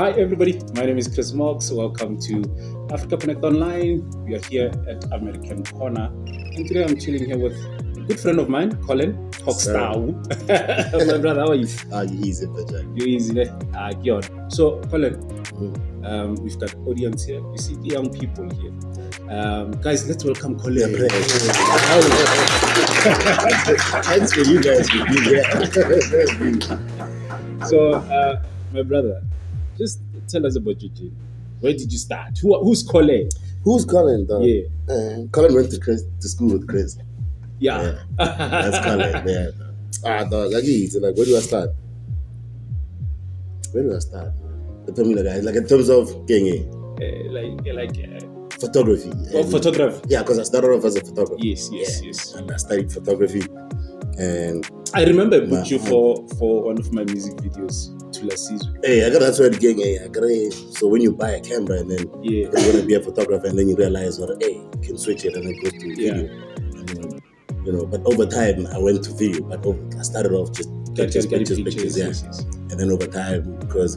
Hi everybody, my name is Chris Marks. Welcome to Africa Connect Online. We are here at American Corner, and today I'm chilling here with a good friend of mine, Collen Cox Tau. My brother, how are you? You easy, Jack. You easy, good. So, Collen, we've got audience here. You see the young people here. Guys, let's welcome Collen. Thanks for you guys to be here. So, my brother, just tell us about your journey. Where did you start? Who's Collen? Who's Collen, though? Yeah. Collen went to school with Chris. Yeah. That's Collen, yeah. Dog, like, where do I start? Tell me, like in terms of getting photography. Oh, photography. Yeah, because I started off as a photographer. Yes. And I studied photography. And I remember I booked you for one of my music videos to La Season. Hey, that's where the gang. So when you buy a camera and then you want to be a photographer and then you realize, you can switch it and then go to video. And then, but over time I went to video. But I started off just pictures. Yes. And then over time, because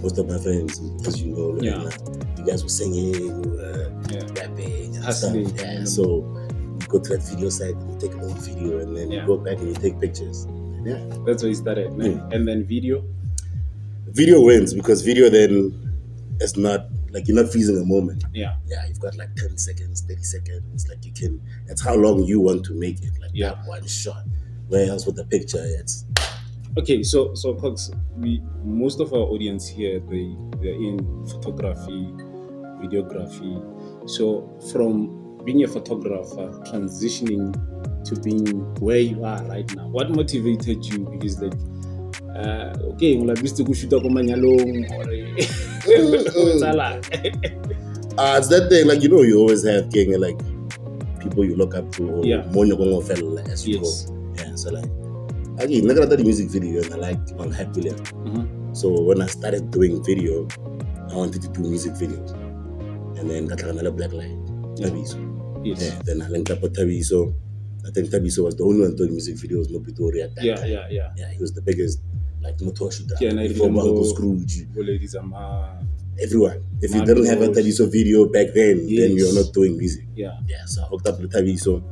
most of my friends, as you know, you guys were singing, rapping, and hustling. Stuff. Yeah. So you go to that video site and you take a little video and then you go back and you take pictures. Yeah. That's where you started. And then video? Video wins because video then is not like you're not freezing a moment. Yeah. Yeah, you've got like 10 seconds, 30 seconds. Like that's how long you want to make it. Like that one shot. Whereas with the picture, it's okay. So Cox, most of our audience here, they're in photography, videography. So from being a photographer, transitioning to being where you are right now, what motivated you? Because like, to go shoot up on Manyalong or it's that thing, like you always have like people you look up to or as you go. Yeah, so like again, I got the music video and I liked on Happy Life. So when I started doing video, I wanted to do music videos. And then got another black light. Tabiso. Yes. Yeah, then I linked up with Tabiso. I think Tabiso was the only one doing music videos, no Pretoria at that time. Yeah, he was the biggest motor shooter. Yeah, and I remember Scrooge. Everyone. If you didn't have a Tabiso video back then you're not doing music. Yeah, so I hooked up with Tabiso.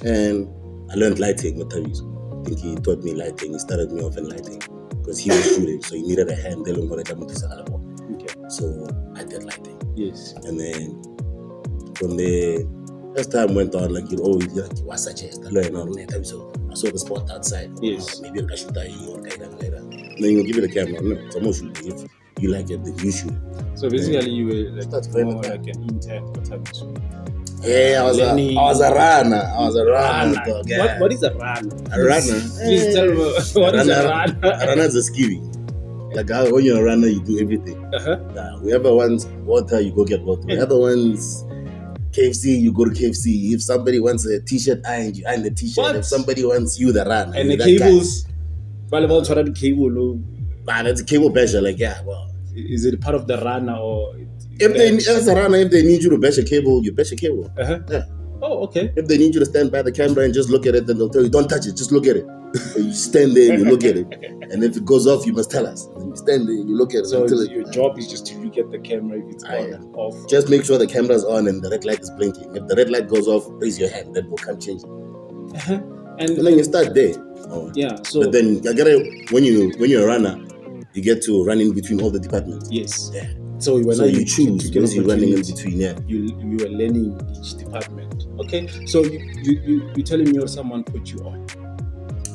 And I learned lighting with Tabiso. I think he taught me lighting. He started me off in lighting because he was shooting, so he needed a hand. Okay. So I did lighting. Yes. And then from there, as time went on, like you always was suggest. So I saw the spot outside. Yes. Maybe I should die or kind of later. Then you give it a camera. No, it's almost shooting. If you like it, then you shoot. So basically, you were more like an intern for Tabiso. Yeah, I was a runner. Dog, yeah. What is a runner? A runner? Please tell me what is a runner? A runner is a skivvy. Like when you're a runner, you do everything. Whoever wants water, you go get water. Whoever wants KFC, you go to KFC. If somebody wants a t-shirt ironed, you iron the t-shirt. What? If somebody wants you, the runner. And the cables, the cable. Man, it's a cable basher. Like, is it part of the runner or? As a runner, if they need you to bash a cable, you bash a cable. Yeah. Oh, okay. If they need you to stand by the camera and just look at it, then they'll tell you, don't touch it, just look at it. You stand there and you look at it. And if it goes off, you must tell us. And you stand there and you look at it. So your job is just to look at the camera if it's on and off. Just make sure the camera's on and the red light is blinking. If the red light goes off, raise your hand. Then we'll come change it. And then you start there. Yeah. So but then when you're a runner, you get to run in between all the departments. Yes. Yeah. So you choose because you're running in between. Yeah. You were learning each department. Okay. So you telling me or someone put you on.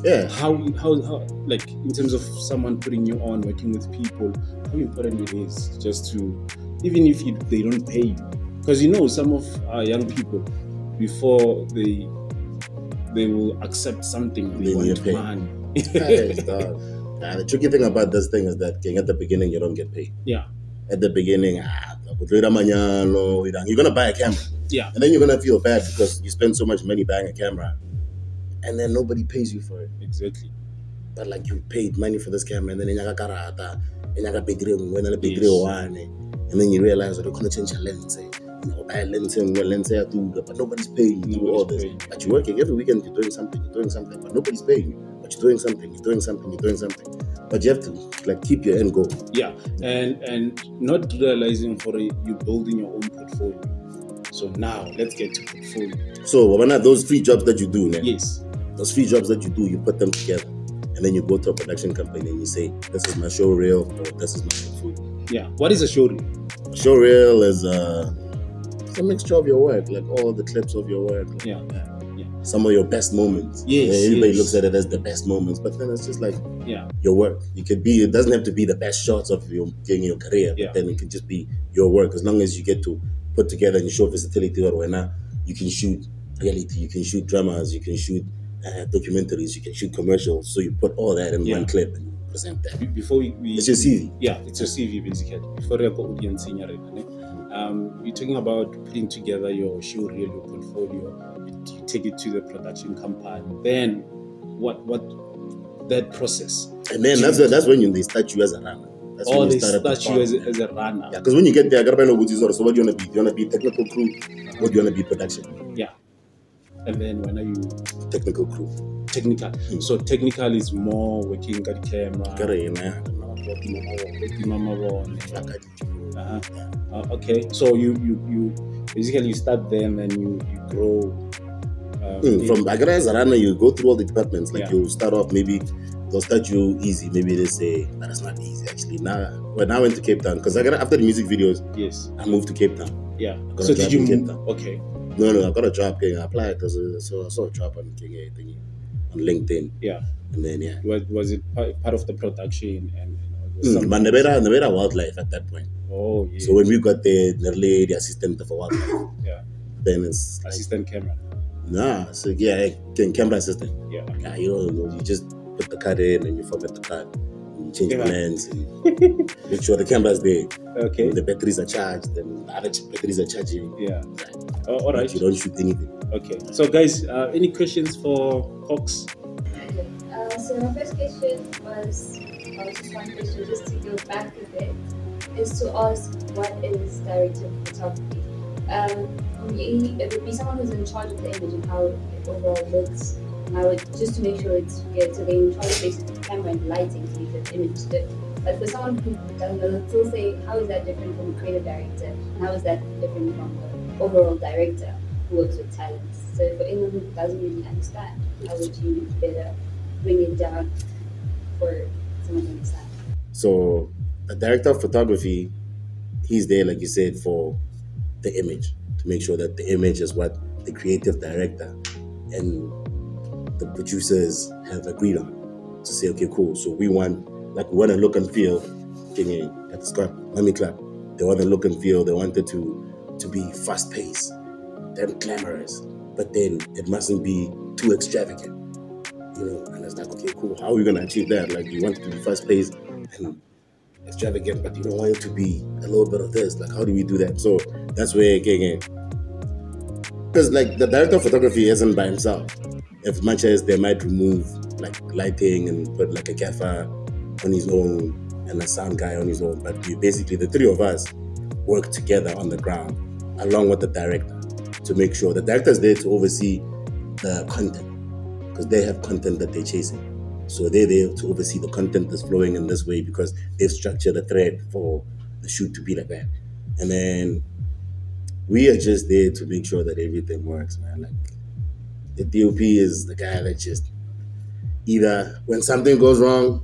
Yeah. How like in terms of someone putting you on, working with people, how important it is just to, even if they don't pay you, because some of our young people before they will accept something they want money. The tricky thing about this thing is that at the beginning you don't get paid. Yeah. At the beginning, you're gonna buy a camera. Yeah. And then you're gonna feel bad because you spend so much money buying a camera. And then nobody pays you for it. Exactly. But like you paid money for this camera and then and then you realize that you're gonna change your lens. Buy a lens, but nobody's paying you to do all this. But you're working every weekend, you're doing something, but nobody's paying you. But you're doing something. But you have to like keep your end goal. Yeah, and not realizing for you building your own portfolio. So now let's get to portfolio. So when those 3 jobs that you do, man, yes, those 3 jobs that you do, you put them together, and then you go to a production company and you say, "This is my show reel," or "This is my portfolio." Yeah. What is a show reel? A show reel is it's a mixture of your work, like all the clips of your work. Like, yeah. Some of your best moments. Yes. Everybody looks at it as the best moments, but then it's just like your work. It doesn't have to be the best shots of your career, but then it can just be your work. As long as you get to put together and you show versatility, or when you can shoot reality, you can shoot dramas, you can shoot documentaries, you can shoot commercials. So you put all that in one clip and you present that. Before we it's your CV. Yeah, it's your CV basically. Before you go audience in your you're talking about putting together your show reel, your portfolio. You take it to the production company. Then what that process? And then that's when they start you as a runner. That's when they start you as a runner. Yeah, because when you get there, so what do you want to be? Do you want to be technical crew, or do you want to be production? Yeah. And then when are you technical crew? Technical. So technical is more working at the camera. Okay. So you basically start them and you grow. From as a runner, you go through all the departments. Like you start off, maybe they'll start you easy. Maybe they say, but it's not easy actually. Now, when I went to Cape Town, because after the music videos, I moved to Cape Town. Yeah. So did you move? Okay. No, I got a job. I applied because I saw a job on LinkedIn. Yeah. And then Was it part of the production and? But Nevada wildlife at that point. Oh yeah. So when we got there, the assistant of wildlife. Then it's assistant camera. Nah, so camera assistant. Yeah. You just put the card in and you format the card. You change the lens and make sure the camera's there. Okay. And the batteries are charged and the other batteries are charging. Yeah. All right. You don't shoot anything. Okay. So guys, any questions for Cox? So my first question was just one question, just to go back a bit, is to ask what is director photography? It would be someone who's in charge of the image and how it overall looks, and just to make sure it's good. So they're in charge of basically the camera and lighting to make the image good. But for someone who doesn't know, let's still say, how is that different from a creative director? And how is that different from the overall director who works with talents? So for anyone who doesn't really understand, how would you better bring it down for someone to understand? So a director of photography, he's there, like you said, for the image, to make sure that the image is what the creative director and the producers have agreed on. To say, okay, cool. So we want a look and feel. At Scott, let me clap. They want the look and feel. They want it to be fast paced, then glamorous, but then it mustn't be too extravagant. And it's like, okay, cool. How are we gonna achieve that? Like, you want it to be fast paced and extravagant, but you don't want it to be a little bit of this. Like, how do we do that? So that's where because like the director of photography isn't by himself. As much as they might remove like lighting and put like a gaffer on his own and a sound guy on his own, but basically the 3 of us work together on the ground along with the director to make sure the director is there to oversee the content, because they have content that they're chasing. So they're there to oversee the content that's flowing in this way because they've structured a thread for the shoot to be like that. And then we are just there to make sure that everything works, man. Like, the DOP is the guy that just either when something goes wrong,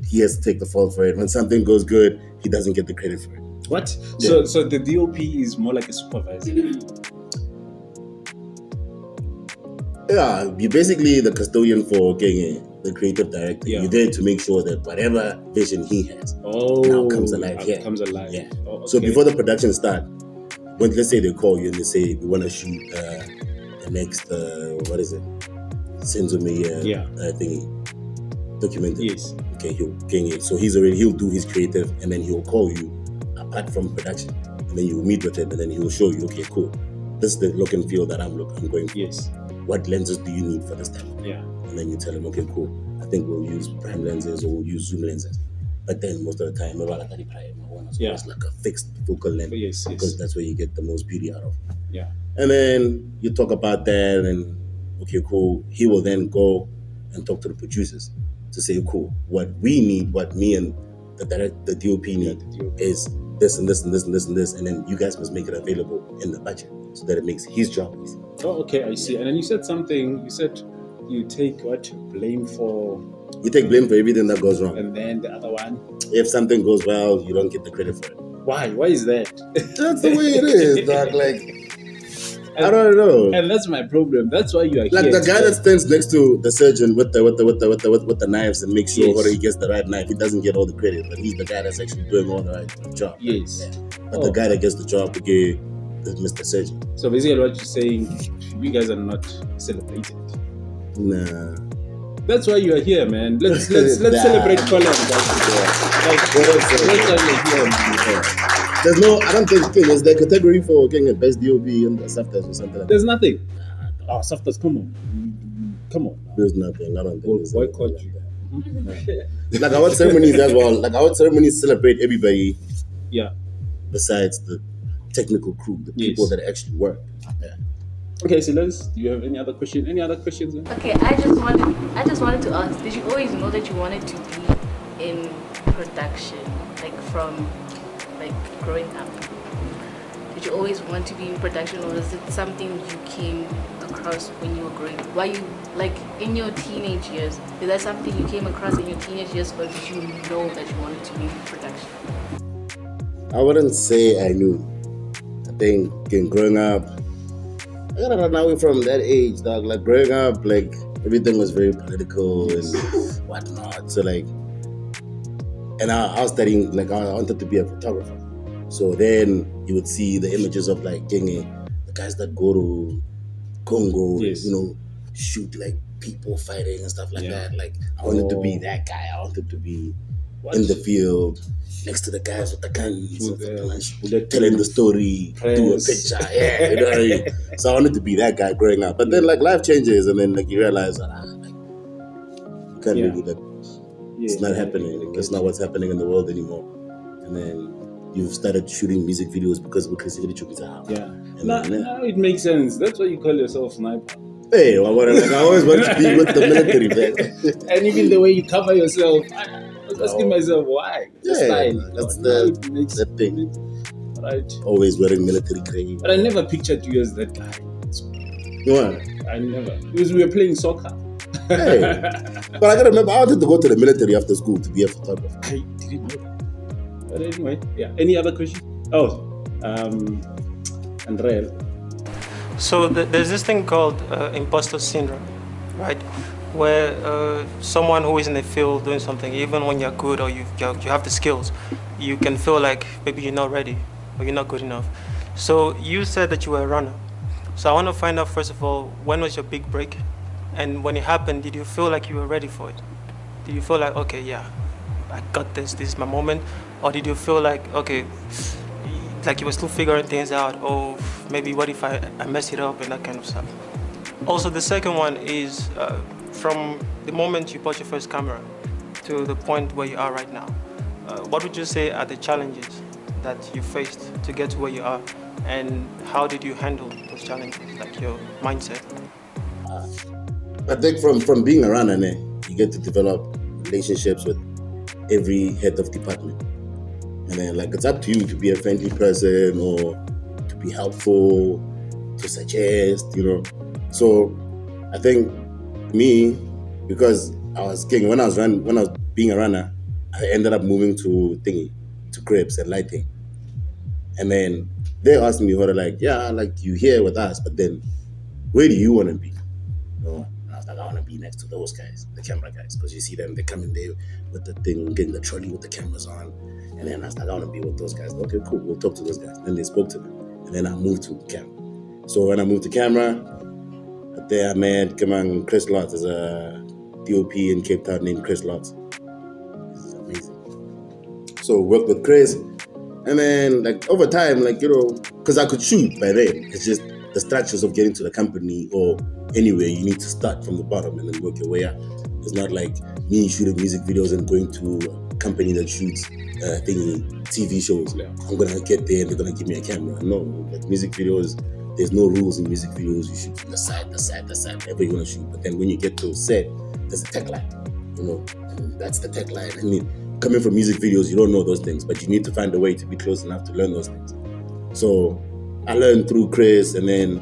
he has to take the fault for it. When something goes good, he doesn't get the credit for it. What? Yeah. So the DOP is more like a supervisor. Yeah, you're basically the custodian for the creative director. Yeah. You're there to make sure that whatever vision he has now comes alive here. Comes alive. Yeah. Oh, okay. So before the production starts, when let's say they call you and they say we want to shoot the next Senzome thingy documentary. Yes. Okay, so he'll do his creative and then he'll call you apart from production, and then you'll meet with him and then he'll show you, okay, cool, this is the look and feel that I'm going for. Yes. What lenses do you need for this time? Yeah. And then you tell him, okay, cool, I think we'll use prime lenses or we'll use zoom lenses. But then most of the time, it's like a fixed focal length, because that's where you get the most beauty out of. Yeah. And then you talk about that, and okay, cool. He will then go and talk to the producers to say, cool, what we need, what me and the DOP need is this and this and this and this and this, and then you guys must make it available in the budget so that it makes his job easy. Oh, okay, I see. And then you said something. You said you take blame for. You take blame for everything that goes wrong. And then the other one, if something goes well, you don't get the credit for it. Why? Why is that? That's the way it is, dog. Like, I don't know. And that's my problem. That's why you are like here. Like the guy that stands next to the surgeon with the knives and makes sure he gets the right knife. He doesn't get all the credit, but he's the guy that's actually doing all the right job. Yes. Yeah. But the guy that gets the job to get is Mr. Surgeon. So basically, what you're saying, you guys are not celebrated. Nah. That's why you are here, man. Let's celebrate Collen. Like, that's why you're here. There's no, I don't think there's the category for getting a best DOB and SAFTAs or something like that. There's nothing. Oh, SAFTAs, come on. There's nothing. I don't think there's boycott you. Like our ceremonies as well. Like our ceremonies celebrate everybody. Yeah. Besides the technical crew, the people that actually work. Yeah. Okay, so do you have any other question? Any other questions? Okay, I just wanted to ask, did you always know that you wanted to be in production, like from growing up? Did you always want to be in production, or was it something you came across when you were growing up? Why you, like, in your teenage years, is that something you came across in your teenage years, or did you know that you wanted to be in production? I wouldn't say I knew. I think growing up, I gotta run away from that age, dog. Like growing up, like everything was very political and whatnot. So like, and I was studying, like I wanted to be a photographer. So then you would see the images of like the guys that go to Congo, you know, shoot like people fighting and stuff like that. Like I wanted to be that guy. I wanted to be in the field next to the guys with the guns, telling the story, do a picture. Yeah, you know what I mean? So I wanted to be that guy growing up. But then like life changes and then like you realize that like you can't really like it's not happening. That's not what's happening in the world anymore. And then you've started shooting music videos because of creativity is out. Yeah. Now it makes sense. That's why you call yourself sniper. Hey, I always want to be with the military, man. And even the way you cover yourself, I was asking myself why. That's the thing. Right. Always wearing military grey. But I never pictured you as that guy. What? I never. Because we were playing soccer. Hey. But I gotta remember, I wanted to go to the military after school to be a photographer. I didn't know that. But anyway, yeah. Any other questions? Oh, Andrea. So there's this thing called imposter syndrome, right? Where someone who is in the field doing something, even when you're good or you have the skills, you can feel like maybe you're not ready or you're not good enough. So you said that you were a runner. So I want to find out, first of all, when was your big break? And when it happened, did you feel like you were ready for it? Did you feel like, okay, yeah, I got this is my moment? Or did you feel like, okay, like you were still figuring things out, or maybe what if I mess it up and that kind of stuff? Also, the second one is from the moment you bought your first camera to the point where you are right now, what would you say are the challenges that you faced to get to where you are, and how did you handle those challenges, like your mindset? I think from being a runner, you get to develop relationships with every head of department. And then like it's up to you to be a friendly person or to be helpful, to suggest, you know. So I think me, because I was king, when I was being a runner, I ended up moving to cribs and lighting. And then they asked me, like, yeah, like you here with us, but then where do you want to be? You know? And I was like, I want to be next to those guys, the camera guys, because you see them, they come in there with the thing, getting the trolley with the cameras on. And then I was like, I want to be with those guys. Okay, cool, we'll talk to those guys. Then they spoke to me. And then I moved to camera. So when I moved to camera, there I met Chris Lotz. There's a DOP in Cape Town named Chris Lotz. This is amazing. So worked with Chris. And then like over time, like, you know, because I could shoot by then. It's just the structures of getting to the company or anywhere, you need to start from the bottom and then work your way up. It's not like me shooting music videos and going to a company that shoots TV shows. I'm gonna get there and they're gonna give me a camera. No, like music videos, there's no rules in music videos. You shoot from the side, wherever you wanna shoot. But then when you get to set, there's a tech line. You know, that's the tagline. I mean, coming from music videos, you don't know those things, but you need to find a way to be close enough to learn those things. So I learned through Chris, and then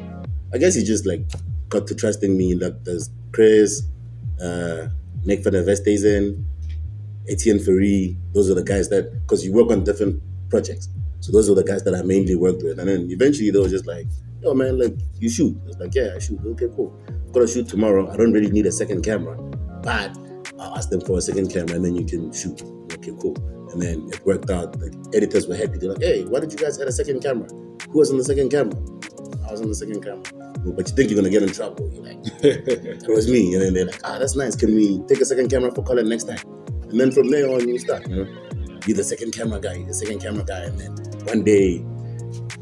I guess he just like got to trusting me. Like there's Chris, Nick van der Westhuizen, Etienne Ferry. Those are the guys that, because you work on different projects, so those are the guys that I mainly worked with. And then eventually they were just like, yo man, like you shoot. I was like, yeah, I shoot. Okay, cool. I'm gonna shoot tomorrow. I don't really need a second camera, but I'll ask them for a second camera and then you can shoot. Okay, cool. And then it worked out. The editors were happy. They're like, hey, why did you guys add a second camera? Who was on the second camera? I was on the second camera. But you think you're gonna get in trouble. You're like, it was me. And then they're like, that's nice. Can we take a second camera for Collen next time? And then from there on you start, you know. You're the second camera guy, and then one day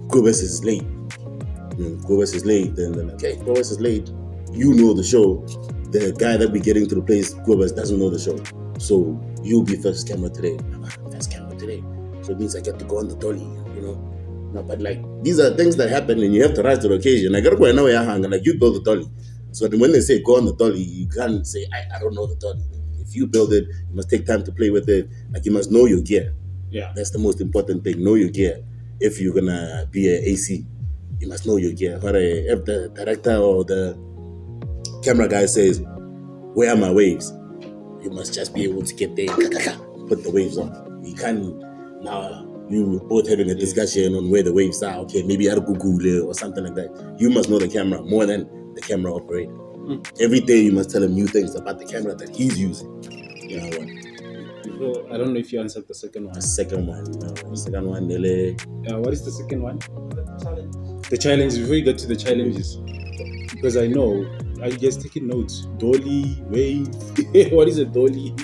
Gobus is late. Gobus is late, then they're like, okay, Gobus is late. You know the show. The guy that we're getting to the place, Gobus, doesn't know the show. So you'll be first camera today. First camera today. So it means I get to go on the dolly, you know. No, but like these are things that happen and you have to rise to the occasion. I gotta go and now you're hanging, like you build the dolly. So when they say go on the dolly, you can't say I don't know the dolly. If you build it, you must take time to play with it. Like you must know your gear. Yeah. That's the most important thing. Know your gear. If you're gonna be an AC, you must know your gear. But if the director or the camera guy says, where are my waves? You must just be able to get there, put the waves on. You can't, now you both having a discussion on where the waves are. Okay, maybe I'll Google or something like that. You must know the camera more than the camera operator. Every day you must tell him new things about the camera that he's using. You know what? So, I don't know if you answered the second one. The second one, what is the second one? The challenge. Before you get to the challenges, because I know are you guys taking notes? Dolly, wave. What is a dolly?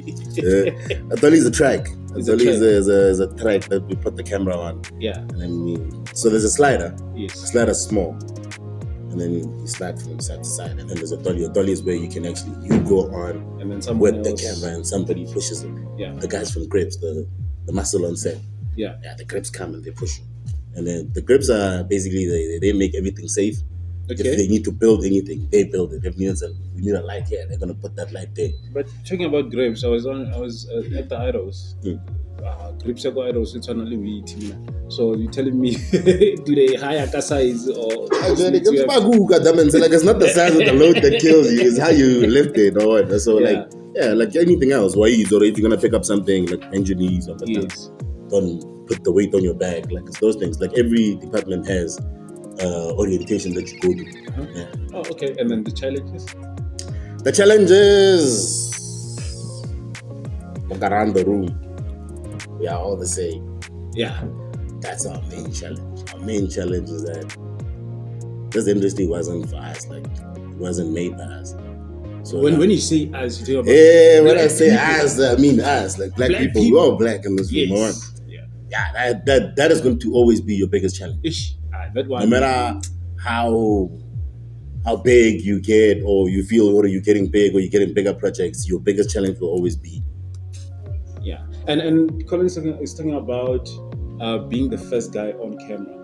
A dolly is a track. A dolly is a track that we put the camera on. Yeah. And then so there's a slider. Yes. The slider's small. And then you slide from side to side. And then there's a dolly. A dolly is where you can actually, you go on and then someone with else, the camera and somebody pushes it. Yeah. The guys from Grips, the muscle on set. Yeah. Yeah, the Grips come and they push you. And then the Grips are basically, they make everything safe. Okay. If they need to build anything, they build it. If we need a light here, they're gonna put that light there. But talking about Grips, I was at the Idols. Grips go Idols, it's only we team. So you're telling me, do they hire a size or? Like it's not the size of the load that kills you; it's how you lift it or what. So like anything else, or if you're gonna pick up something like engineers or don't put the weight on your back. Like it's those things. Like every department has orientation that you go to. Yeah. Oh, okay. And then the challenges? The challenges look around the room. We are all the same. Yeah. That's our main challenge. Our main challenge is that this industry wasn't for us. Like it wasn't made by us. So when you say us, you talk about when I say us, I mean us. Like black people. We're all black in this room. Yes. Yeah. That is going to always be your biggest challenge. That one. No matter how big you get, or you feel, or you're getting big, or you're getting bigger projects, your biggest challenge will always be. Yeah, and Collen is talking about being the first guy on camera.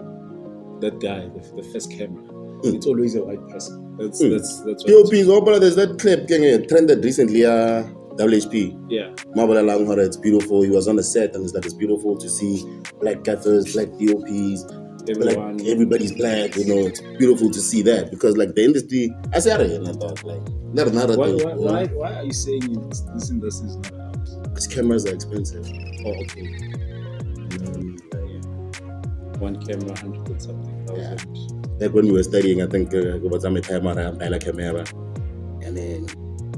That guy, the first camera. It's always a white person. That's what. POPs. There's that clip getting trended recently. WHP. Yeah. Mabala Langhara, it's beautiful. He was on the set, and it's beautiful to see black gaffers, black POPs. Everybody's black, it's beautiful to see that, because like the industry, I say why are you saying this industry is not out? Because cameras are expensive. Oh, okay. One camera, 100 and something thousand. Yeah. Like when we were studying, I think was a camera, and then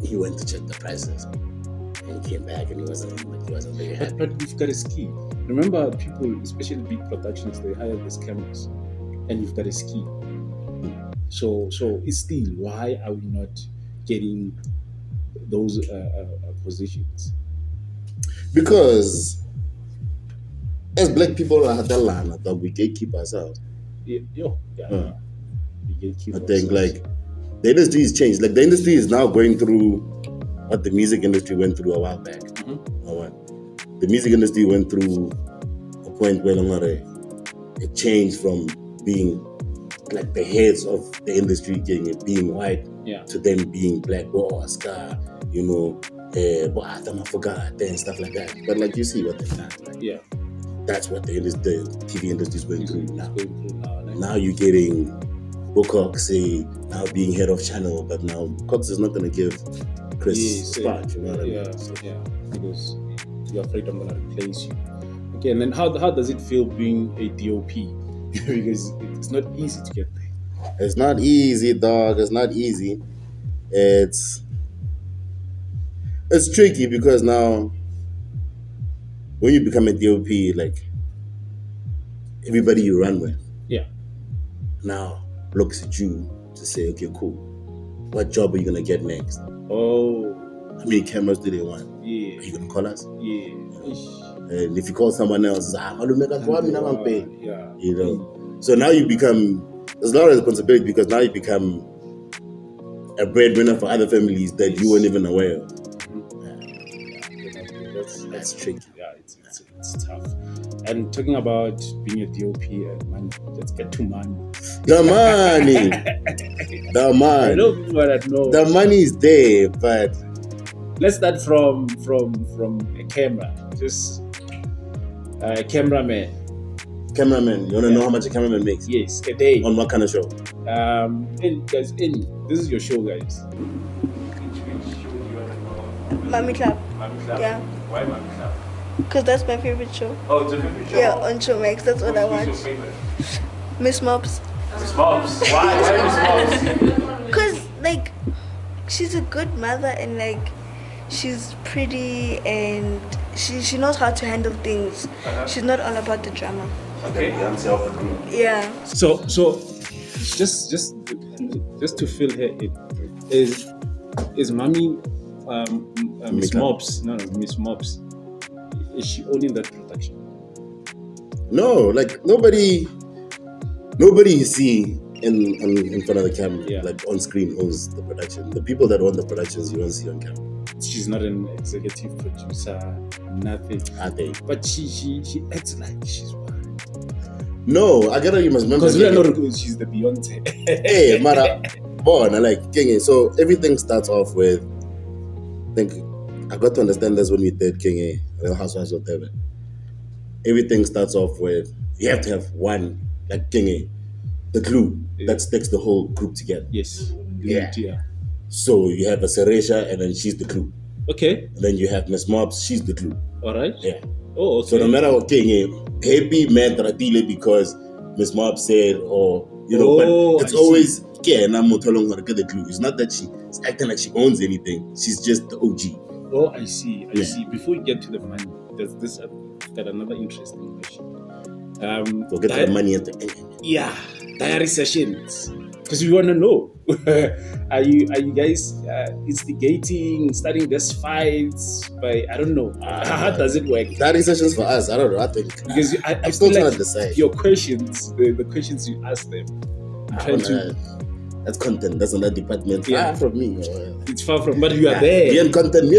he went to check the prices, and he came back and he wasn't very happy. But we've got a scheme. Remember, people, especially big productions, they hire these cameras, and you've got a scheme. So it's still, why are we not getting those positions? Because as black people, we gatekeep ourselves. We gatekeep I think like the industry has changed. Like the industry is now going through what the music industry went through a while back. The music industry went through a point where it changed from being like the heads of the industry being white to them being black or scar, I forgot and stuff like that. But like you see what they've done. Like, yeah, that's what the TV industry is going through now. Like, now you're getting Cox now being head of channel, but now Cox is not going to give Chris spot. You know what I mean? Yeah, because you're afraid I'm going to replace you. Okay, and then how does it feel being a DOP? Because it's not easy to get there. It's not easy, dog. It's not easy. It's tricky because now when you become a DOP, like everybody you run with, now looks at you to say, okay, cool. What job are you gonna get next? Oh, how many cameras do they want? Yeah. Are you gonna call us? Yeah. And if you call someone else, yeah. You know. So now you become, there's a lot of responsibility because now you become a breadwinner for other families that you weren't even aware of. That's tricky. Yeah, it's tough. And talking about being a DOP and money, let's get to money. The money. The money. I know people that know. The money is there, but let's start from a camera. Just a cameraman. Cameraman. You wanna know how much a cameraman makes? Yes, a day. On what kind of show? Guys, this is your show, guys. Mommy Club. Mommy Club. Yeah. Why Mommy Club? Because that's my favorite show. Oh, it's your favorite show? Yeah, on Showmax. That's what I Who's watch. your favorite? Miss Mops. Miss Mops. Why Miss Mops? Because, like, she's a good mother and, like, she's pretty and she knows how to handle things. She's not all about the drama. Okay. Yeah. So just to fill her in, is Mommy Miss Mops? No, Miss Mops. Is she owning that production? No, like nobody you see in front of the camera, like on screen, owns the production. The people that own the productions you don't see on camera. She's not an executive producer, nothing. Are they? But she acts like she's one. No, I gotta, you must remember. Because we are not, she's the Beyonce. Hey, Mara, born, I like King. So everything starts off with, I think, I got to understand this when we did King, Real Housewives of Devon. Everything starts off with, you have to have one, like King, the glue that sticks the whole group together. Yes. Yeah. So you have a Seresha and then she's the glue. Okay. And then you have Miss Mobs, she's the glue. All right. Yeah. Oh, okay. So no matter what King, happy man Tratile because Miss Mobs said, or, you know, but it's always, and I'm not telling her to get the glue. It's not that she's acting like she owns anything. She's just the OG. Oh, I see. I see. Before you get to the money, there's this got another interesting question. We'll get to the money at the end. Yeah, diary sessions. Because we want to know, are you guys instigating, starting these fights by, I don't know, how does it work? Diary sessions for us, I don't know, I think. Because I'm still trying to decide. Your questions, the questions you ask them, that's content, that's another department. Far from me. It's far from, but you are there. Me and content,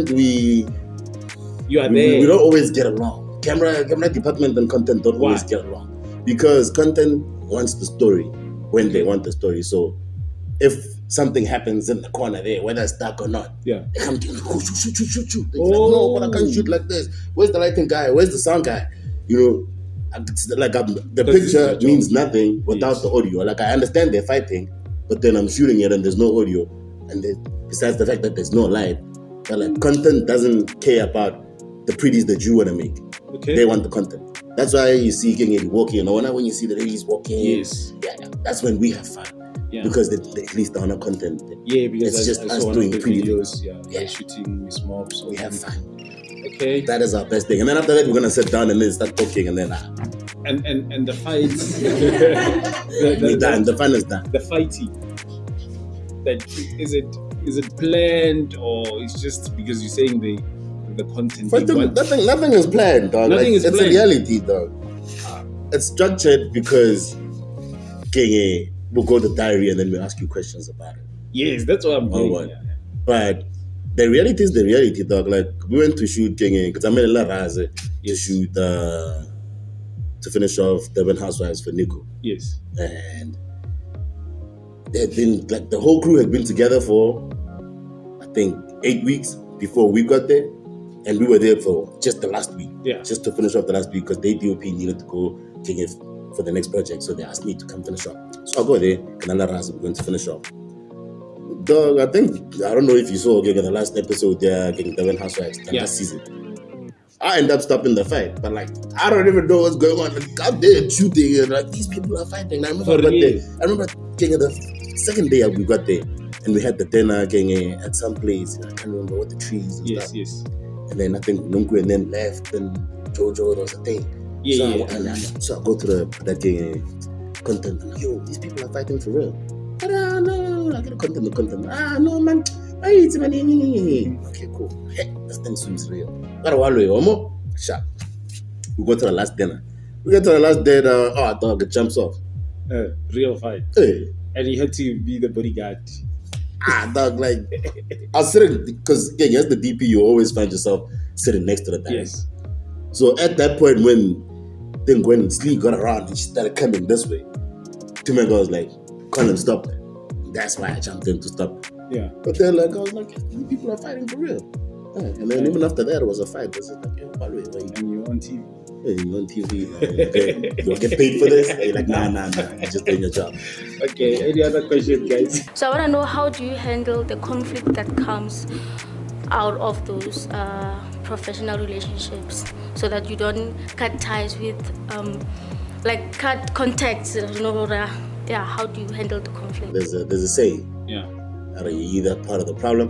you are there. We don't always get along. Camera department and content don't always get along. Because content wants the story when they want the story. So if something happens in the corner there, whether it's dark or not, they come to shoot. Like, no, but I can't shoot like this. Where's the lighting guy? Where's the sound guy? You know, it's like the picture means nothing without the audio. Like I understand they're fighting, but then I'm shooting it and there's no audio. And besides the fact that there's no light, but like content doesn't care about the pretties that you want to make. Okay. They want the content. That's why you see King walking. And when you see the ladies walking, that's when we have fun. Yeah. Because they at least on a content. Yeah, because it's just us doing pretty videos. Yeah, shooting with mobs. We have fun. Okay. That is our best thing. And then after that, we're gonna sit down and then start talking, and then and the fights. The fun is done. The fighting. That is it planned or it's just because you're saying the content? Nothing is planned, dog. It's a reality, dog. It's structured because King will go to diary and then we'll ask you questions about it. Yes, that's what I'm doing. Yeah. But the reality is the reality, dog. Like we went to shoot King because I made a lot of to shoot to finish off Devon Housewives for Nico. Yes. And they had been like the whole crew had been together for I think 8 weeks before we got there, and we were there for just the last week. Yeah. Just to finish off the last week because they DOP needed to go for the next project. So they asked me to come finish off. So I'll go there, and I'm going to finish off. Dog, I don't know if you saw the last episode there, getting the Housewives, the last season. I end up stopping the fight, but like I don't even know what's going on. Like, I'm there shooting, and like these people are fighting. I remember the second day we got there, and we had the dinner at some place. I can't remember what the trees and stuff. Yes. And then I think Nunku and then left, and Jojo was a thing. So I go to that content. And like, yo, these people are fighting for real. No, I get content. No, man. Okay, cool. Hey, this thing seems real. We go to the last dinner. We get to the last dinner. Dog, it jumps off. Real fight. Hey. And you had to be the bodyguard. Dog, like I was sitting because as the DP, you always find yourself sitting next to the director. Yes. So at that point, when Slee got around and she started coming this way, Timmy was like, Collen, stop that. That's why I jumped in to stop. Yeah. But then, like, I was like, these people are fighting for real. And then even after that, it was a fight. It was like, by the way, and you're on TV. Yeah, you're on TV. Like, you'll get paid for this? And you're like, nah. You're just doing your job. Okay, any other question, guys? So I want to know, how do you handle the conflict that comes out of those professional relationships so that you don't cut ties with, cut contacts, yeah, how do you handle the conflict? There's a saying. Yeah. You're either part of the problem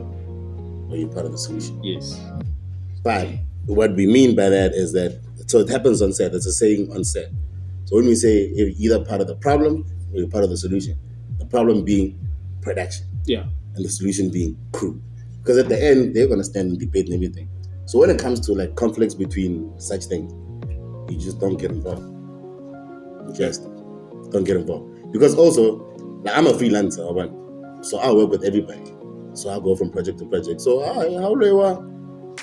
or you're part of the solution. Yes. But what we mean by that is that, so it happens on set. It's a saying on set. So when we say you're either part of the problem or you're part of the solution, the problem being production. Yeah. And the solution being crew. Because at the end, they're going to stand and debate and everything. So when it comes to like conflicts between such things, you just don't get involved. You just don't get involved. Because also, like, I'm a freelancer, so I work with everybody. So I go from project to project. So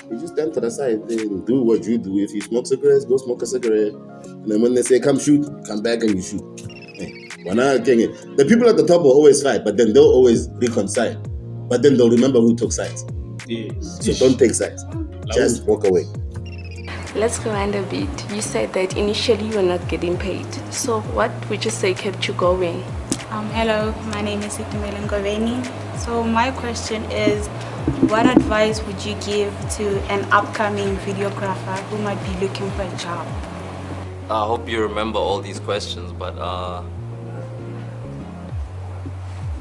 you just stand to the side and do what you do. If you smoke cigarettes, go smoke a cigarette. And then when they say come shoot, come back and you shoot. The people at the top will always fight, but then they'll always reconcile. But then they'll remember who took sides. Yes. So don't take sides. Just walk away. Let's rewind a bit. You said that initially you were not getting paid. So what would you say kept you going? Hello, my name is Situmela Ngoveni. So my question is, what advice would you give to an upcoming videographer who might be looking for a job? I hope you remember all these questions, but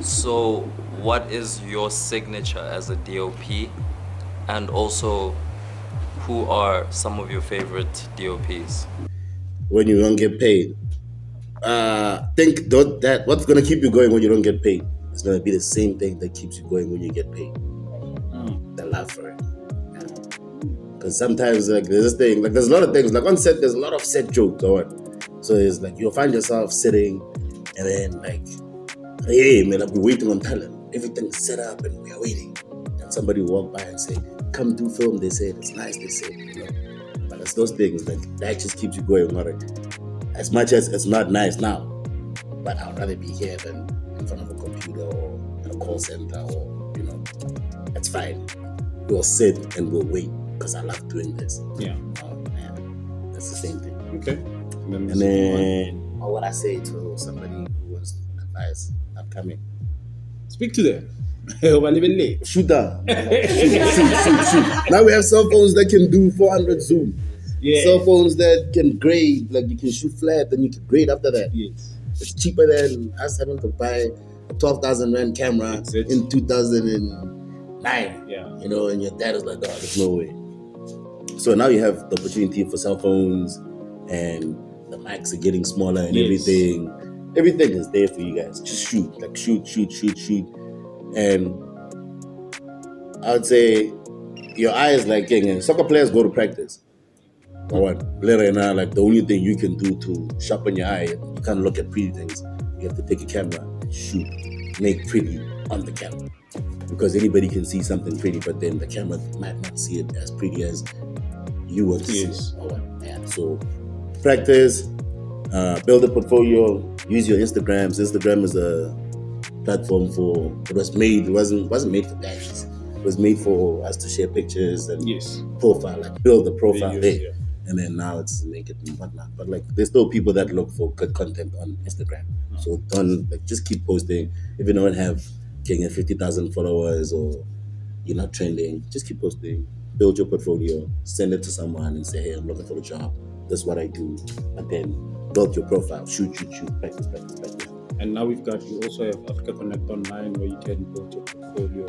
so what is your signature as a DOP, and also who are some of your favorite DOPs? When you don't get paid, think that what's going to keep you going when you don't get paid is going to be the same thing that keeps you going when you get paid. The love for it. Because sometimes like there's this thing, like there's a lot of things, like on set there's a lot of set jokes or what. So it's like you'll find yourself sitting and then like, hey man, we're waiting on talent. Everything's set up and we're waiting. And somebody will walk by and say, come do film. They say it's nice, they say, But it's those things that just keeps you going. As much as it's not nice now, but I'd rather be here than in front of a computer or in a call center or, it's fine. We'll sit and we'll wait because I love doing this. Yeah. That's the same thing. Okay. And then what would I say to somebody who wants advice upcoming? Speak to them. Shoot down. Shoot. Now we have cell phones that can do 400 zoom. Yeah. Cell phones that can grade, like you can shoot flat, then you can grade after that. Yes. It's cheaper than us having to buy a 12,000 rand camera in 2009. Yeah. And your dad is like, oh, there's no way. So now you have the opportunity for cell phones, and the mics are getting smaller and everything. Everything is there for you guys. Just shoot. Like shoot. And I would say your eyes, like soccer players go to practice. But what? Like the only thing you can do to sharpen your eye, you can't look at pretty things. You have to take a camera and shoot. Make pretty on the camera. Because anybody can see something pretty, but then the camera might not see it as pretty as you want to see it. So practice, build a portfolio, use your Instagrams. Instagram is a platform it wasn't made for badges. was made for us to share pictures and yes, profile, like build the profile Videos, there. yeah. And then now it's naked and whatnot. But like, there's still people that look for good content on Instagram. So don't like just keep posting. If you don't have 50,000 followers or you're not trending, just keep posting. Build your portfolio, send it to someone and say, hey, I'm looking for a job. That's what I do. And then build your profile. Shoot, practice. And now you also have Africa Connect Online where you can build your portfolio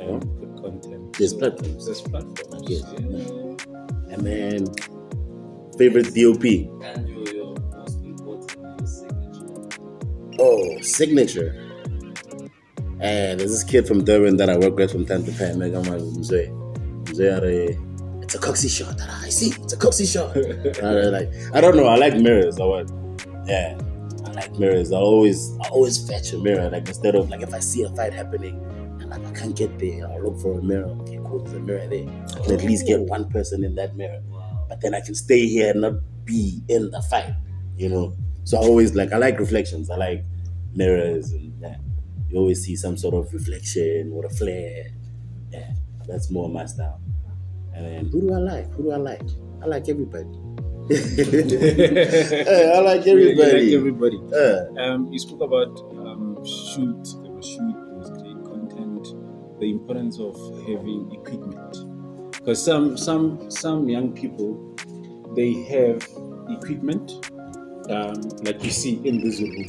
and put content. There's platforms. Yes. Yeah. And then, favorite DOP? And your most important signature. Oh, signature. And there's this kid from Durban that I work with from time to time. It's a coxy shot. I see. It's a coxy shot. I don't know. I like mirrors. Yeah, I like mirrors. I always fetch a mirror. Like instead of like if I see a fight happening and like I can't get there, I'll look for a mirror. Okay, cool. There's a mirror there. I can at least get one person in that mirror. But then I can stay here and not be in the fight. You know. So I like reflections. I like mirrors and yeah. You always see some sort of reflection or a flare. Yeah, that's more my style. And then who do I like? I like everybody. Hey, I like everybody. You spoke about shoot. There was great content. The importance of having equipment, because some young people, they have equipment, like you see in this room.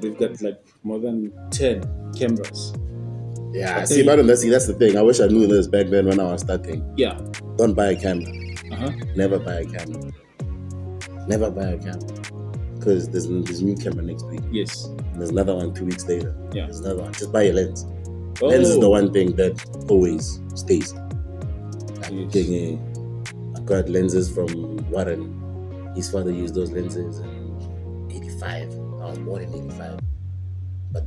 They've got like more than 10 cameras. Yeah, see, madam, that's the thing. I wish I knew this back then when I was starting. Yeah. Don't buy a camera. Never buy a camera. Because there's a new camera next week. Yes. And there's another one 2 weeks later. Yeah. There's another one. Just buy a lens. Lens is the one thing that always stays. I got lenses from Warren. His father used those lenses in 85. I was born in 85. But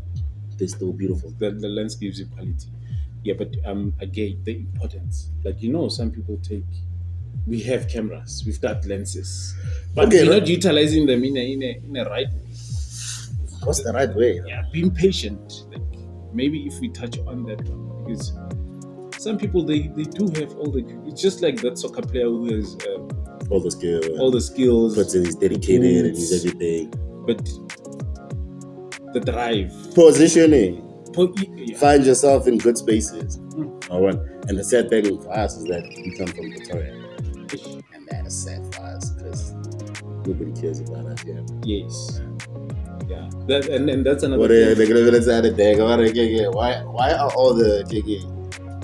they're still beautiful. The lens gives you quality. Yeah, but again, the importance. Like, some people we have cameras, we've got lenses, but we're not utilizing them in a right way. What's the right way? Yeah, being patient. Like, maybe if we touch on that one, because some people they do have all the. It's just like that soccer player who has all the skills. But he's dedicated and he's everything. But the drive, positioning, find yourself in good spaces. And the sad thing for us is that we come from Pretoria, and that is sad for us because nobody cares about us here. Yes. Yeah. And that's another. Why are all the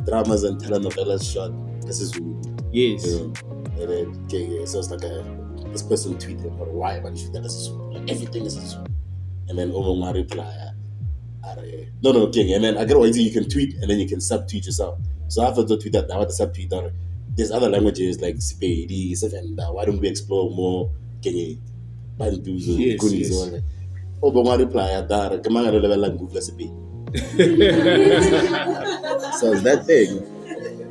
dramas and telenovelas shot? This is who. Yes. And then so it's like this person tweeted about why, but you should that is like everything is this. And then Omar reply. No, King. And then I get what you can tweet and then you can subtweet yourself. So after the tweet that, I want to subtweet that. There's other languages like Spadi, and why don't we explore more King? Bantus or Gunis or Omar reply that. Kamanga level language recipe. So it's that thing.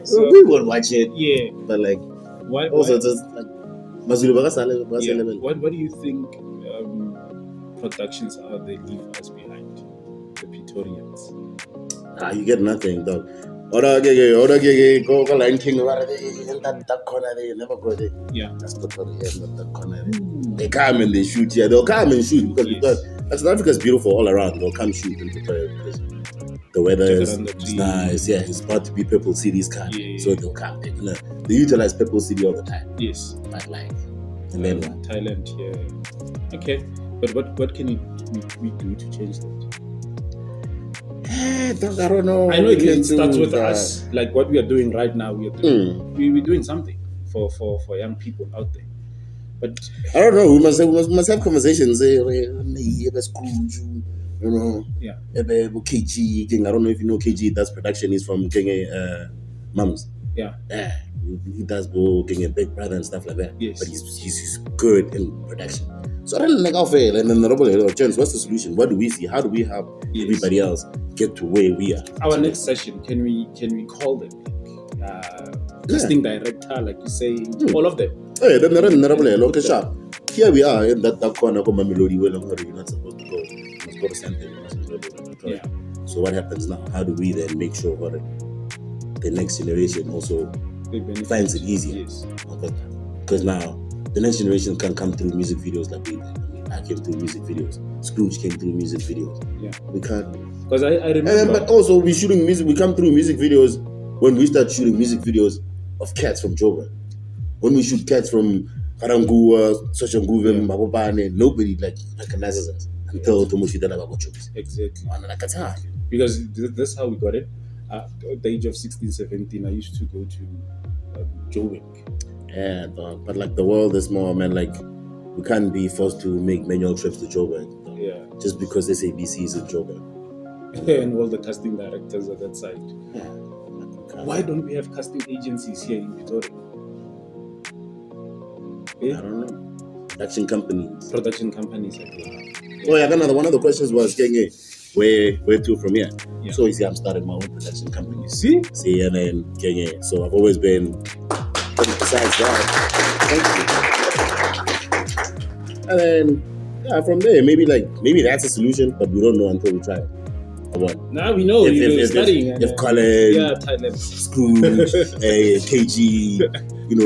So we will watch it. Yeah. But like, why? Also just like, what do you think productions are they leave us behind? The Pretorians. You get nothing, dog. Go Lion King, in that corner there, never go there. Yeah. That's Pretoria, not that corner there. They come and they shoot, they'll come and shoot because South Africa is beautiful all around. They'll come shoot in Pretoria because the weather is nice. Yeah, it's about to be Purple City's time. So they'll come. They utilize Purple City all the time. Yes. But like, and then Thailand, yeah. Okay. But what can we do to change that? I don't know. I know it starts with us, like what we are doing right now. We're doing something for young people out there. But I don't know. We must have conversations. You know. Yeah. KG. I don't know if you know KG. That's production. He's from Mums. Yeah. Yeah. He does Big Brother and stuff like that. Yes. But he's good in production. So I don't like how fail. And then Chance, what's the solution? What do we see? How do we help everybody else get to where we are? Our next session, can we call them casting director, like you say, all of them? Hey, then they're sharp. Here we are in that corner of Mamelodi where you're not supposed to go. You must go to center. You must go to Victoria. Yeah. So what happens now? How do we then make sure the next generation also finds it easier. Yes. Because now the next generation can come through music videos like we did. I mean, I came through music videos. Scrooge came through music videos. Yeah. We can't. Because I remember. But also we shooting music. We come through music videos when we start shooting music videos of cats from Joburg. When we shoot cats from Karangua, Soshanguve, Mabobane, nobody like recognizes us until Tomoshi Dalabagochus. Exactly. Because that's how we got it. At the age of 16, 17, I used to go to Joburg. Yeah, but like the world is more, man, like we can't be forced to make manual trips to Joburg. Yeah. Just because SABC is in Joburg. And all the casting directors at that side. Yeah. Why don't we have casting agencies here in Pretoria? I don't know. Production companies. Oh yeah, one of the questions was, where to from here? Yeah. So you see, I'm starting my own production company. See, and then so I've always been. Besides that, thank you. And then from there, maybe that's a solution, but we don't know until we try it. Now we know you're studying. If Collen, Thailand, Scrooge, KG,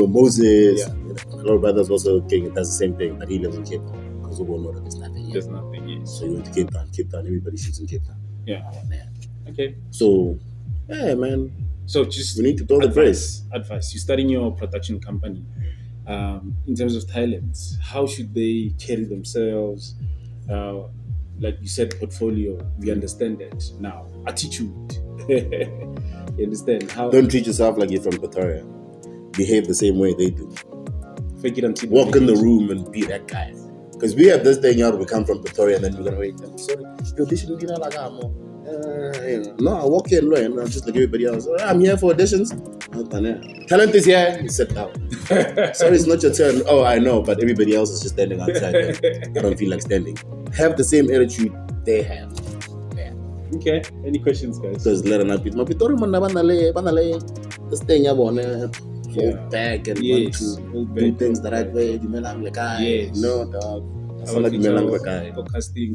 Moses. Yeah. A lot of brothers also does the same thing, but he lives in Cape Town because we all know that there's nothing here. There's nothing, yes. So you went to Cape Town, everybody shoots in Cape Town. Yeah. Oh, man. Okay. So, yeah, man. So just we need to build advice. You're starting your production company. In terms of talents, how should they carry themselves? Like you said, portfolio. We understand that now. Attitude. You understand how? Don't treat yourself like you're from Pretoria. Behave the same way they do. Fake it until walk in the room and be that guy. Because we have this thing out. We come from Pretoria and then we're gonna wait. Sorry, you audition like no, I walk in and I'm just like everybody else. I'm here for auditions. Talent is here. You sit down. Sorry, it's not your turn. Oh, I know, but everybody else is just standing outside. I don't feel like standing. Have the same attitude they have. Yeah. Okay. Any questions, guys? Because let them be. This thing I want hold back and want to do things the right way. No, dog. I'm like a guy.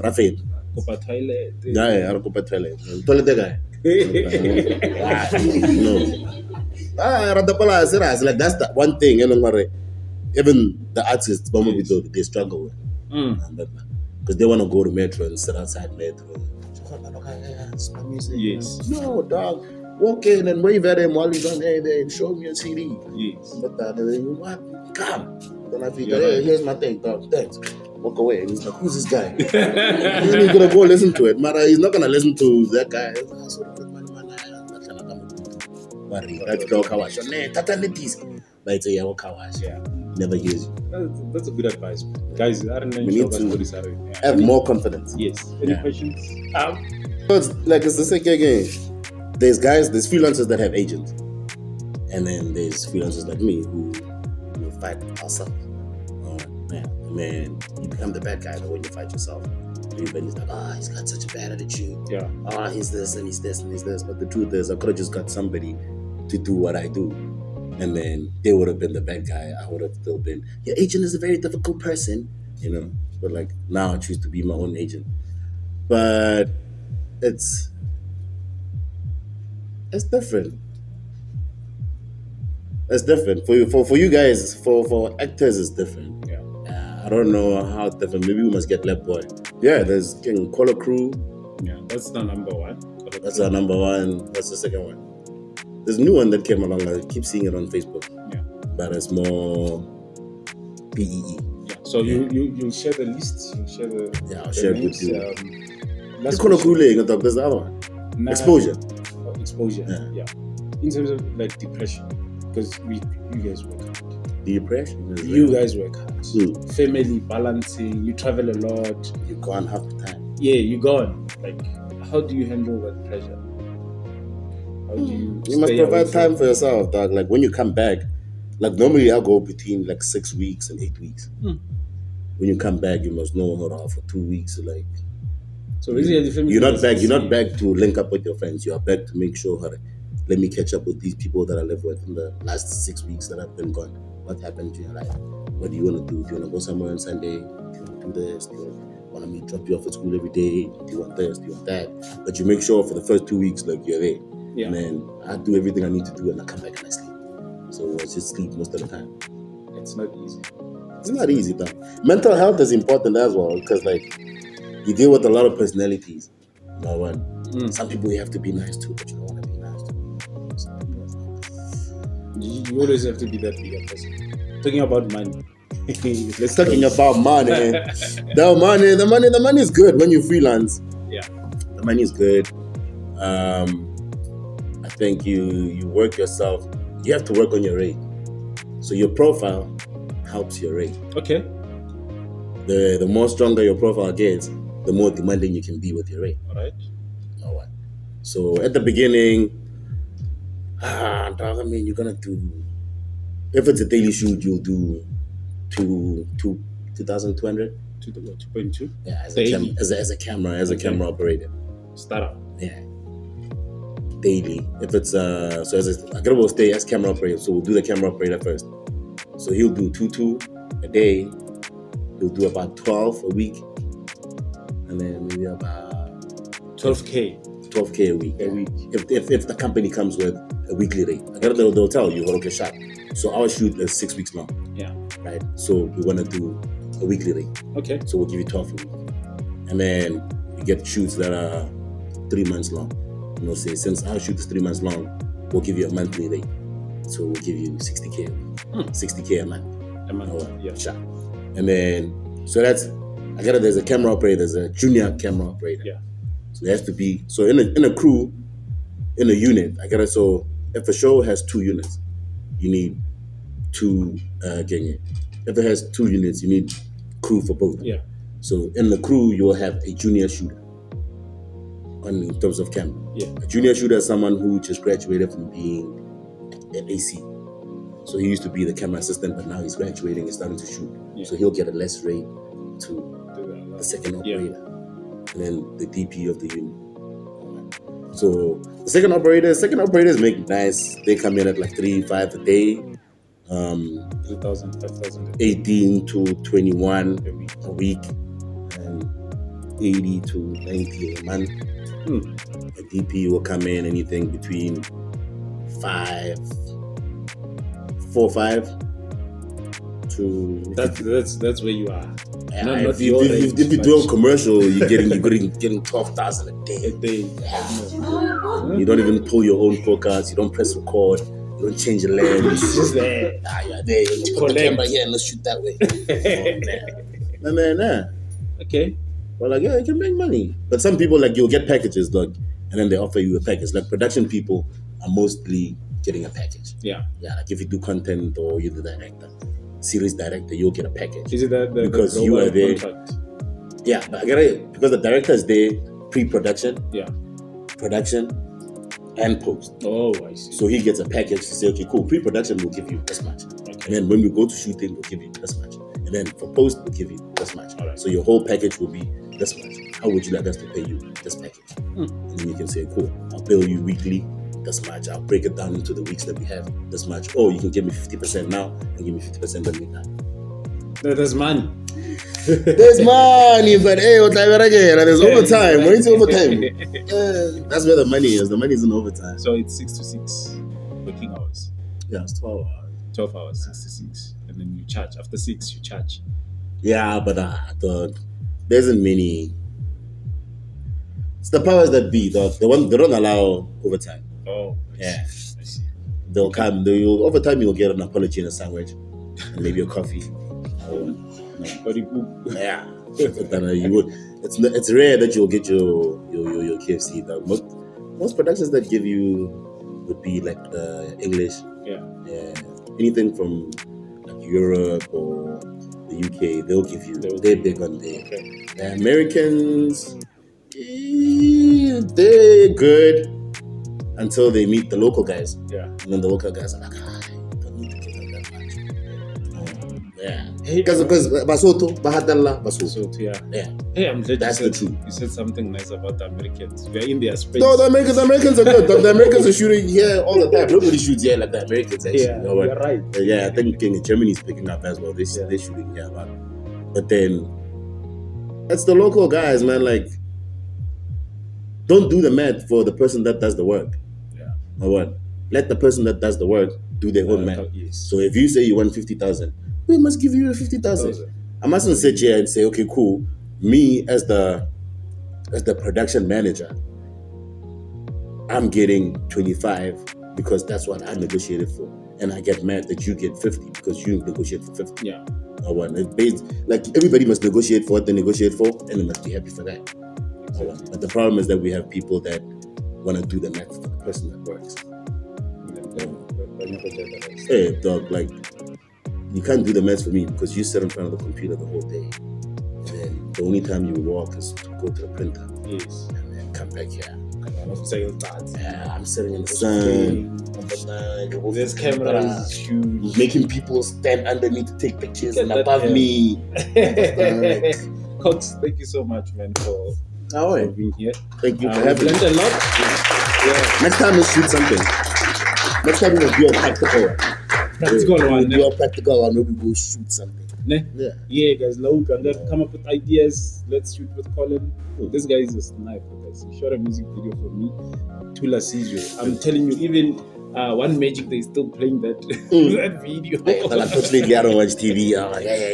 Rafael. Copa toilet. Yeah, I Copa toilet. Toilet guy. No. Like that's the one thing. Even the artists, they struggle with. Because they want to go to Metro and sit outside Metro. It's my music. Yes. No, dog. Walk in and wave at him while he's on there and show me a CD. Yes. But what? Come. Then I feel, hey, here's my thing, dog. Thanks. Walk away. And he's like, who's this guy? And then he's going to go listen to it. But he's not going to listen to that guy. Yeah. Never hears you. That's a good advice. Guys, I don't know. We need to have more confidence. Yes. Any questions? It's the same again. There's freelancers that have agents. And then there's freelancers like me who fight ourselves. Oh, man, you become the bad guy when you fight yourself. Everybody's like, he's got such a bad attitude. Yeah. He's this and he's this and he's this. But the truth is, I could have just got somebody to do what I do. And then they would have been the bad guy. I would have still been, your agent is a very difficult person, But now I choose to be my own agent. But it's different. It's different. For you guys, for actors, it's different. Yeah. I don't know how it's different. Maybe we must get Lap Boy. Yeah, there's King Color Crew. Yeah, that's the number one. That's our number one. What's the second one? There's a new one that came along. I keep seeing it on Facebook. Yeah. But it's more PEE. Yeah. So you'll share the list. You'll share the. Yeah, I'll share it with you. That's Color Crew. There's the other one. Exposure. Exposure. Yeah. In terms of depression, because you guys work hard. Depression. You guys work hard. Family balancing. You travel a lot. You're gone half the time. Yeah, you're gone. How do you handle that pressure? How do you must provide time for yourself, dog. When you come back, normally I'll go between 6 weeks and 8 weeks. When you come back, you must know for 2 weeks. So basically, you're not back. You're not back to link up with your friends. You are back to make sure. Let me catch up with these people that I live with in the last 6 weeks that I've been gone. What happened to your life? What do you want to do? Do you want to go somewhere on Sunday? Do you want to do this? Do you want me to drop you off at school every day? Do you want this? Do you want that? But you make sure for the first 2 weeks, you're there. and then I do everything I need to do, and I come back and I sleep. So I just sleep most of the time. It's not easy. It's not easy though. Mental health is important as well, because like you deal with a lot of personalities. You know what? Some people you have to be nice to, but you don't want to be nice to. Some people, you always have to be that bigger person. Talking about money. Let's talking about money. The money is good when you freelance. Yeah. The money is good. I think you work yourself. You have to work on your rate. So your profile helps your rate. Okay. The more stronger your profile gets, the more demanding you can be with your rate. All right. So at the beginning, you're gonna do. If it's a daily shoot, you'll do 2,200. 2.2. Yeah, as a camera operator. Startup. Yeah. Daily. If it's I gotta stay as camera operator, so we'll do the camera operator first. So he'll do 2 a day. He'll do about 12 a week, and then maybe about 12K. 12K a week. If the company comes with a weekly rate, they'll tell you, okay, shot. So our shoot is 6 weeks long. Yeah. Right. So we want to do a weekly rate. Okay. So we'll give you 12 a week, and then we get shoots that are 3 months long. You know, say since our shoot is 3 months long, we'll give you a monthly rate. So we'll give you 60K a week, 60K a month. Yeah. Shot. And then there's a camera operator, there's a junior camera operator. Yeah. So there has to be in a crew, in a unit. So if a show has 2 units, you need 2 genye. If it has 2 units, you need crew for both. Yeah. So in the crew, you will have a junior shooter. In terms of camera, a junior shooter is someone who just graduated from being an AC. So he used to be the camera assistant, but now he's graduating and starting to shoot. Yeah. So he'll get a less rate to the second operator, and then the DP of the unit. So the second operators make nice. They come in at like 3-5 a day. 3,000, 5,000. 18 to 21 a week, and 80 to 90 a month. A DP will come in anything between 4 or 5 to. That's where you are. Yeah, if you do a commercial, you're getting 12,000 a day. You don't even pull your own focus. You don't press record. You don't change the lens. It's just there. You're there. You put the camera here and let's shoot that way. Man. Okay. Well, you can make money. But some people, you'll get packages, dog, and then they offer you a package. Like, production people are mostly getting a package. Yeah. Yeah, like if you do content or you're the director, series director, you'll get a package. Is it that because you are there? Contract? Yeah, but because the director is there pre-production, production, and post. Oh, I see. So he gets a package to say, okay, cool, pre-production will give you this much. Okay. And then when we go to shooting, we'll give you this much. And then for post, we'll give you this much. Right. So your whole package will be this much. How would you like us to pay you this package? And then you can say, cool, I'll bill you weekly this much. I'll break it down into the weeks that we have this much. Or you can give me 50% now and give me 50% when we're done. There's money. There's money, but hey, there's overtime. When it's overtime, that's where the money is. The money is in overtime. So it's 6 to 6 working hours. Yeah, it's 12 hours. 12 hours, 6 to 6. And then you charge. After 6, you charge. Yeah, but there isn't many. It's the powers that be, dog. They don't allow overtime. Oh, yeah. I see. They'll come. Overtime, you'll get an apology and a sandwich, and maybe a coffee. Yeah. But then you would. It's rare that you'll get your KFC. Dog. Most productions that give you would be like the English. Yeah. Anything from like Europe or the UK, they'll give you. They're big on there. Okay. The Americans, they're good until they meet the local guys. Yeah. And then the local guys are like, don't need to give them that much. Yeah. Because Basoto, yeah. Hey, I'm glad that's the truth. You said something nice about the Americans. We're in their space. No, the Americans are good. The Americans are shooting here all the time. Nobody shoots here like the Americans actually. Yeah, you're right. Yeah, I think Germany's picking up as well. They're shooting here a lot. But then it's the local guys, man. Like, don't do the math for the person that does the work. Yeah. or what? Let the person that does the work do their own math. Yes. So if you say you want 50,000, we must give you 50,000. I mustn't sit here and say, okay, cool. Me as the production manager, I'm getting 25 because that's what I negotiated for, and I get mad that you get 50 because you negotiated for 50. Yeah. Or what? Like everybody must negotiate for what they negotiate for, and they must be happy for that. Exactly. But the problem is that we have people that want to do the math for the person that works. Hey, dog, like, you can't do the maths for me because you sit in front of the computer the whole day. And then the only time you walk is to go to the printer. Yes. And then come back here. Yeah, I'm sitting in the sun. This camera is huge. Making people stand under me to take pictures and above me. Cox, thank you so much, man, for being here. Thank you for having me. Learned a lot. Yeah. Next time we'll shoot something. Next time we'll do a practical one. We'll do a practical one. Maybe we'll shoot something. Yeah, guys, look, I'm gonna come up with ideas. Let's shoot with Collen. This guy is a sniper, guys. He shot a music video for me. Tula Sizwe. I'm telling you, even One Magic, they're still playing that that video. Unfortunately, I don't watch TV.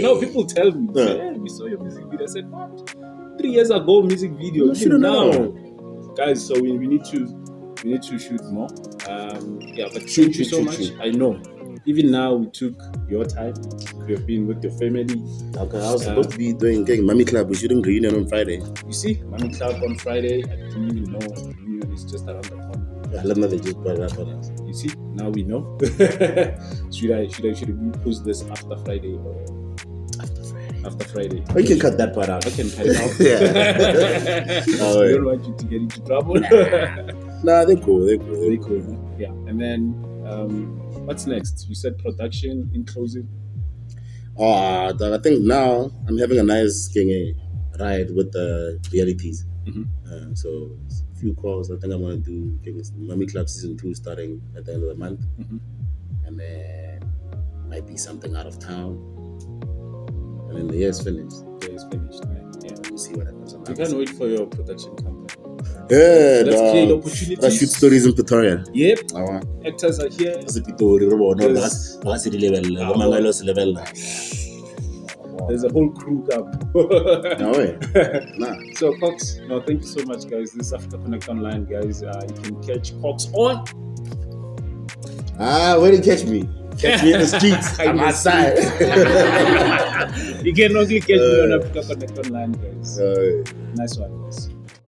No, people tell me, hey, we saw your music video. I said, what? 3 years ago, music video. Even now, guys. So we need to shoot more. But thank you so much. I know. Even now, we took your time. You have been with your family. Okay, I was supposed to be doing Mummy Club. We're shooting Reunion on Friday. You see, Mummy Club on Friday. I didn't even know Reunion is just around the corner. I love that they just brought it up on us. You see, now we know. should we post this after Friday or after Friday? We can cut that part out. I can cut it out. Yeah. I don't want you to get into trouble. Nah, they're cool. They're cool. Yeah, and then what's next? You said production in closing. I think now I'm having a nice ride with the realities. Mm-hmm. So a few calls. I think I'm gonna do Mummy Club season 2 starting at the end of the month, and then might be something out of town, and then the year's finished. Man. Yeah, we'll see what happens. I can't wait for your production company. Yeah, let's create opportunities. Let's shoot stories in Pretoria. Yep. Actors are here. There's a whole crew up. No way. Nah. So Cox, thank you so much, guys. This is Africa Connect Online, guys. You can catch Cox on. Where did you catch me? Catch me in the streets. I'm outside. You can only catch me on Africa Connect Online, guys. Nice one, guys.